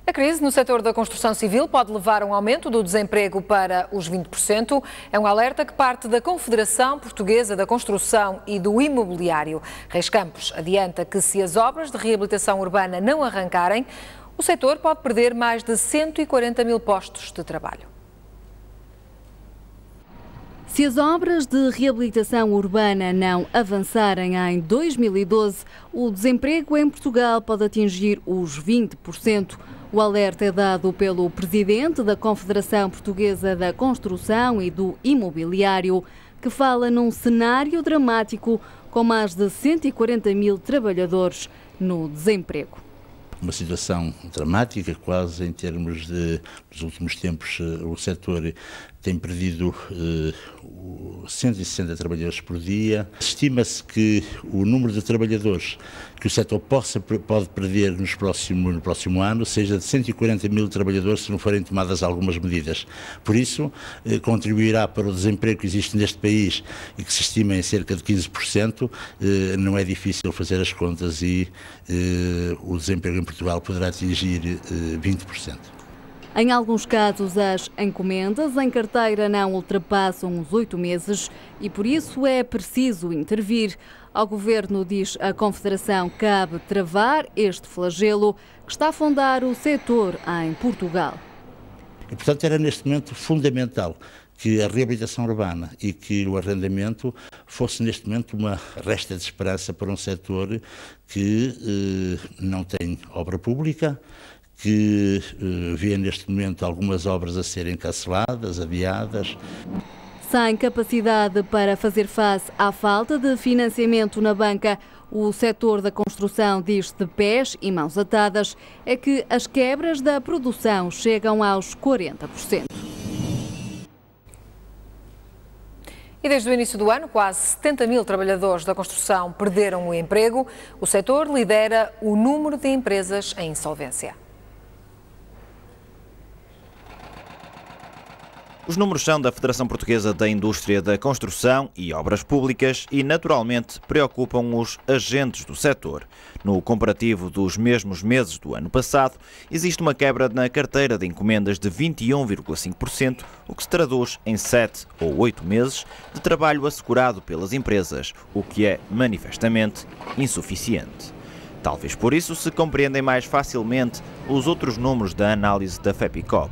A crise no setor da construção civil pode levar a um aumento do desemprego para os 20%. É um alerta que parte da Confederação Portuguesa da Construção e do Imobiliário. Reis Campos adianta que se as obras de reabilitação urbana não arrancarem, o setor pode perder mais de 140 mil postos de trabalho. Se as obras de reabilitação urbana não avançarem em 2012, o desemprego em Portugal pode atingir os 20%. O alerta é dado pelo presidente da Confederação Portuguesa da Construção e do Imobiliário, que fala num cenário dramático com mais de 140 mil trabalhadores no desemprego. Uma situação dramática, quase em termos de, nos últimos tempos, o setor tem perdido 160 trabalhadores por dia. Estima-se que o número de trabalhadores que o setor pode perder no próximo ano seja de 140 mil trabalhadores se não forem tomadas algumas medidas. Por isso, contribuirá para o desemprego que existe neste país e que se estima em cerca de 15%. Não é difícil fazer as contas e o desemprego em Portugal poderá atingir 20%. Em alguns casos, as encomendas em carteira não ultrapassam os 8 meses e, por isso, é preciso intervir. Ao Governo, diz a Confederação, cabe travar este flagelo que está a afundar o setor em Portugal. E, portanto, era neste momento fundamental que a reabilitação urbana e que o arrendamento fosse neste momento uma resta de esperança para um setor que não tem obra pública, que vê neste momento algumas obras a serem canceladas, adiadas. Sem capacidade para fazer face à falta de financiamento na banca, o setor da construção diz de pés e mãos atadas é que as quebras da produção chegam aos 40%. E desde o início do ano, quase 70 mil trabalhadores da construção perderam o emprego. O setor lidera o número de empresas em insolvência. Os números são da Federação Portuguesa da Indústria da Construção e Obras Públicas e, naturalmente, preocupam os agentes do setor. No comparativo dos mesmos meses do ano passado, existe uma quebra na carteira de encomendas de 21,5%, o que se traduz em 7 ou 8 meses de trabalho assegurado pelas empresas, o que é manifestamente insuficiente. Talvez por isso se compreendem mais facilmente os outros números da análise da FEPICOP.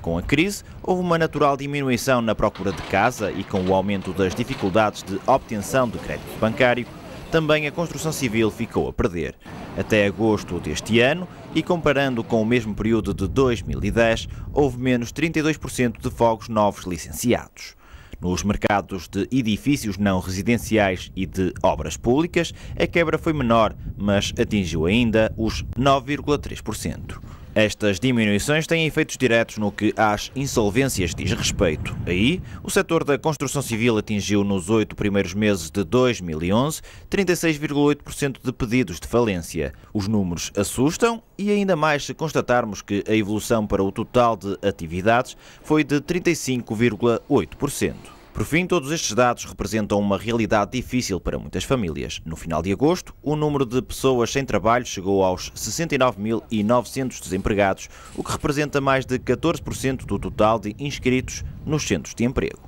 Com a crise, houve uma natural diminuição na procura de casa e com o aumento das dificuldades de obtenção de crédito bancário, também a construção civil ficou a perder. Até agosto deste ano, e comparando com o mesmo período de 2010, houve menos 32% de fogos novos licenciados. Nos mercados de edifícios não residenciais e de obras públicas, a quebra foi menor, mas atingiu ainda os 9,3%. Estas diminuições têm efeitos diretos no que às insolvências diz respeito. Aí, o setor da construção civil atingiu nos 8 primeiros meses de 2011 36,8% de pedidos de falência. Os números assustam e ainda mais se constatarmos que a evolução para o total de atividades foi de 35,8%. Por fim, todos estes dados representam uma realidade difícil para muitas famílias. No final de agosto, o número de pessoas sem trabalho chegou aos 69.900 desempregados, o que representa mais de 14% do total de inscritos nos centros de emprego.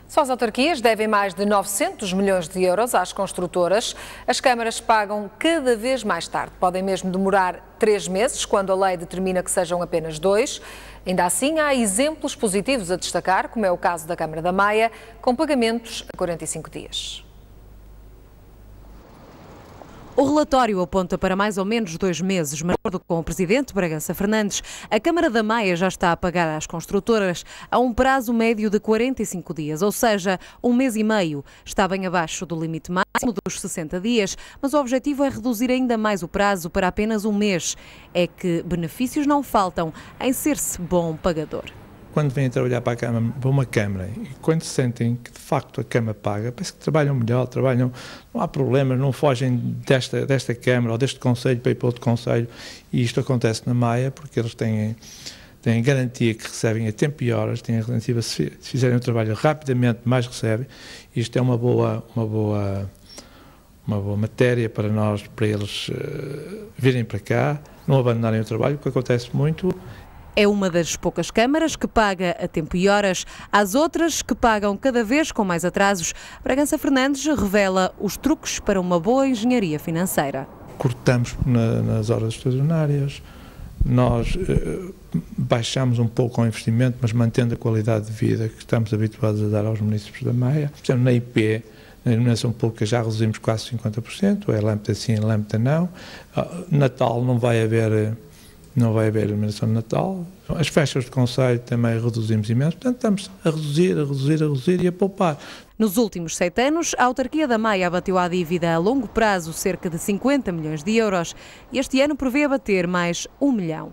Só as autarquias devem mais de 900 milhões de euros às construtoras. As câmaras pagam cada vez mais tarde. Podem mesmo demorar 3 meses, quando a lei determina que sejam apenas 2. Ainda assim, há exemplos positivos a destacar, como é o caso da Câmara da Maia, com pagamentos a 45 dias. O relatório aponta para mais ou menos 2 meses, mas de acordo com o Presidente Bragança Fernandes, a Câmara da Maia já está a pagar às construtoras a um prazo médio de 45 dias, ou seja, 1 mês e meio. Está bem abaixo do limite máximo dos 60 dias, mas o objetivo é reduzir ainda mais o prazo para apenas 1 mês. É que benefícios não faltam em ser-se bom pagador. Quando vêm trabalhar para uma Câmara e quando sentem que de facto a Câmara paga, parece que trabalham melhor, não há problemas, não fogem desta Câmara ou deste Conselho para ir para outro Conselho, e isto acontece na Maia porque eles têm garantia que recebem a tempo e horas, têm a garantia se fizerem o trabalho rapidamente, mais recebem. Isto é uma boa matéria para eles virem para cá, não abandonarem o trabalho, o que acontece muito. É uma das poucas câmaras que paga a tempo e horas. As outras que pagam cada vez com mais atrasos. Bragança Fernandes revela os truques para uma boa engenharia financeira. Cortamos nas horas extraordinárias, nós baixamos um pouco o investimento, mas mantendo a qualidade de vida que estamos habituados a dar aos municípios da Maia. Por exemplo, na IP, na iluminação pública já reduzimos quase 50%, é lâmpada sim, lâmpada não. Natal não vai haver iluminação de Natal. As festas de concelho também reduzimos imenso. Portanto, estamos a reduzir e a poupar. Nos últimos 7 anos, a autarquia da Maia abateu a dívida a longo prazo cerca de 50 milhões de euros. Este ano prevê abater mais 1 milhão.